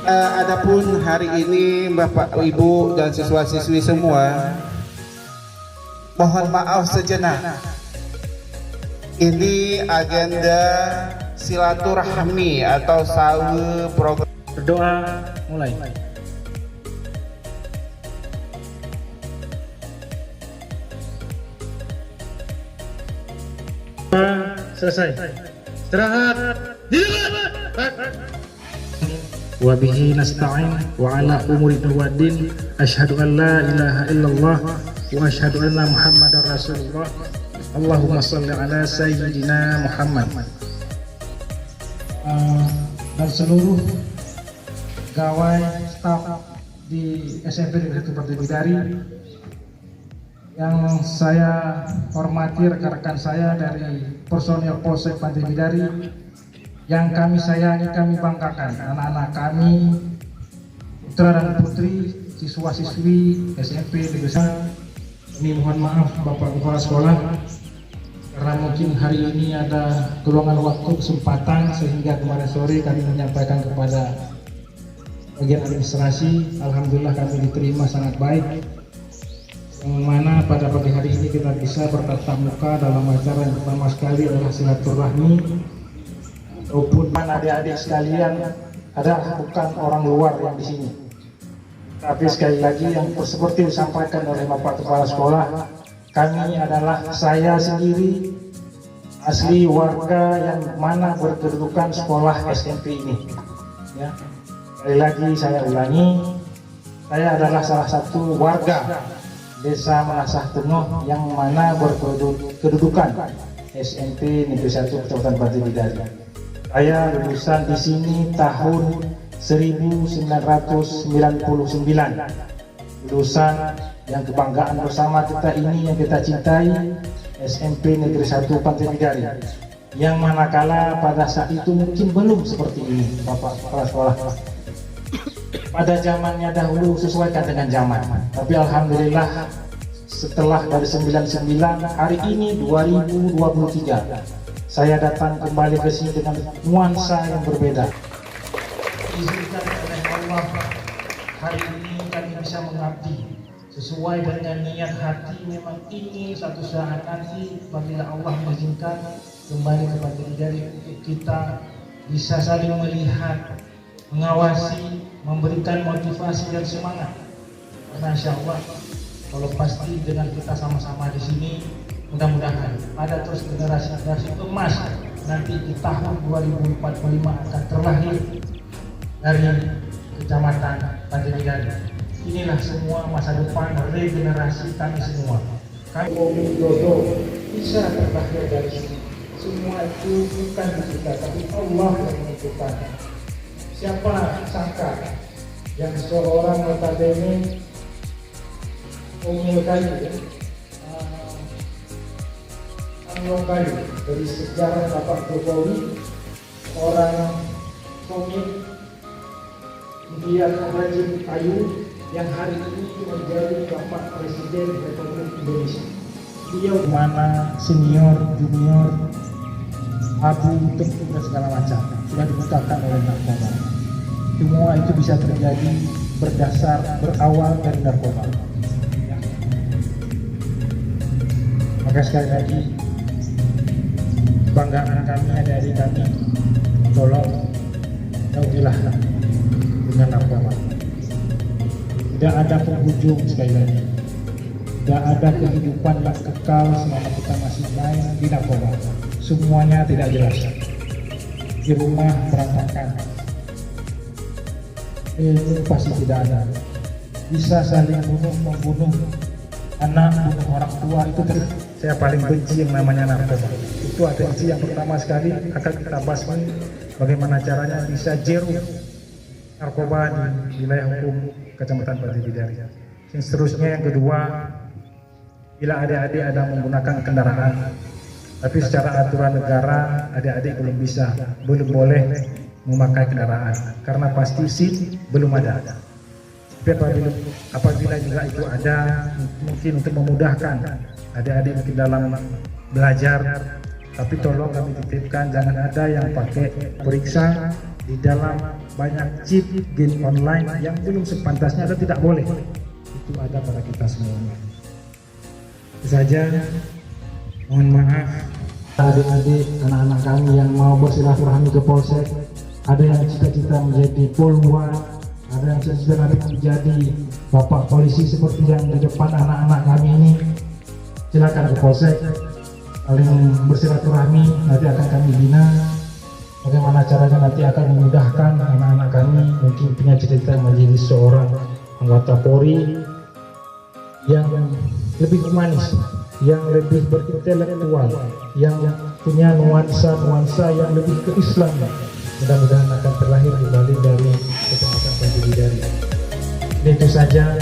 Adapun hari ini Bapak Ibu dan siswa-siswi semua, mohon maaf sejenak. Ini agenda silaturahmi atau sawe program. Berdoa mulai. Selesai. Istirahat. Wa bihi nasta'in wa ala umuri tawaddin asyhadu an la ilaha illallah wa asyhadu anna muhammadar rasulullah. Allahumma shalli ala sayyidina Muhammad. Dan seluruh pegawai staf di SMP Negeri 1 Pantai Bidari yang saya hormati, rekan-rekan saya dari personil Polsek Pantai Bidari yang kami sayangi, kami banggakan, anak-anak kami, putra dan putri, siswa-siswi SMP Negeri 1. Ini mohon maaf Bapak Kepala Sekolah, karena mungkin hari ini ada kelongan waktu kesempatan sehingga kemarin sore kami menyampaikan kepada bagian administrasi. Alhamdulillah kami diterima sangat baik, yang mana pada pagi hari ini kita bisa bertatap muka dalam acara yang pertama sekali adalah silaturahmi. Walaupun adik-adik sekalian adalah bukan orang luar yang di sini, tapi sekali lagi yang seperti disampaikan oleh Bapak Kepala Sekolah, kami adalah saya sendiri asli warga yang mana berkedudukan sekolah SMP ini. Ya. Sekali lagi saya ulangi, saya adalah salah satu warga Desa Menasah Tengah yang mana berkedudukan SMP Negeri 1 Kecamatan Pantai Bidari. Saya lulusan di sini tahun 1999, lulusan yang kebanggaan bersama kita ini yang kita cintai, SMP Negeri 1 Pantai Bidari, yang manakala pada saat itu mungkin belum seperti ini Bapak Kepala Sekolah. Pada zamannya dahulu sesuaikan dengan zaman, tapi alhamdulillah setelah dari 99 hari ini 2023 saya datang kembali ke sini dengan nuansa yang berbeda. Izinkan oleh Allah hari ini kami bisa mengabdi sesuai dengan niat hati. Memang ini satu saat nanti apabila Allah mengizinkan kembali ke Pantai Bidari untuk kita bisa saling melihat, mengawasi, memberikan motivasi dan semangat. Karena insya Allah kalau pasti dengan kita sama-sama di sini, mudah-mudahan ada terus generasi-generasi emas nanti di tahun 2045 akan terlahir dari Kecamatan Pantai Bidari. Inilah semua masa depan regenerasi kami semua. Kami Widodo bisa terlahir dari sini. Semua itu bukan di kita, tapi Allah yang menentukan. Siapa sangka yang seorang notabene Omil Kayu, Omil Kayu dari sejarah Bapak Jokowi, orang komik Indian Rajin Kayu yang hari ini menjadi Bapak Presiden Republik Indonesia. Beliau mana senior, junior, abu, tentu dan segala macam sudah dibukakan oleh narkoba. Semua itu bisa terjadi berawal dari narkoba. Maka sekali lagi kebanggaan kami, adik-adik kami, tolong jauhilah dengan narkoba. Tidak ada penghujung, sekali lagi tidak ada kehidupan yang kekal selama kita masih main di narkoba. Semuanya tidak jelas. Di rumah berantakan, itu pasti tidak ada. Bisa saling membunuh anak, bunuh orang tua. Itu saya paling benci yang namanya narkoba. Itu atensi yang pertama sekali akan kita basmi. Bagaimana caranya bisa zero narkoba di wilayah hukum Kecamatan Pantai Bidari. Yang seterusnya yang kedua, bila adik-adik ada menggunakan kendaraan, tapi secara aturan negara adik-adik belum boleh memakai kendaraan karena pasti SIM belum ada. Tapi apabila juga itu ada, mungkin untuk memudahkan adik-adik mungkin dalam belajar, tapi tolong kami titipkan jangan ada yang pakai periksa di dalam banyak cheat game online yang belum sepantasnya dan tidak boleh. Itu ada pada kita semuanya. Itu saja, mohon maaf adik-adik, anak-anak kami yang mau bersilaturahmi ke Polsek, ada yang cita-cita menjadi polwan, ada yang cita-cita nanti menjadi bapak polisi seperti yang di depan anak-anak kami ini. Silakan ke Polsek, saling bersilaturahmi, nanti akan kami bina bagaimana caranya, nanti akan memudahkan anak-anak kami mungkin punya cita-cita menjadi seorang anggota Polri yang lebih humanis, yang lebih berintelektual, yang punya nuansa yang lebih ke Islam. Mudah-mudahan akan terlahir kembali dari Kecamatan Pantai Bidari. Itu saja.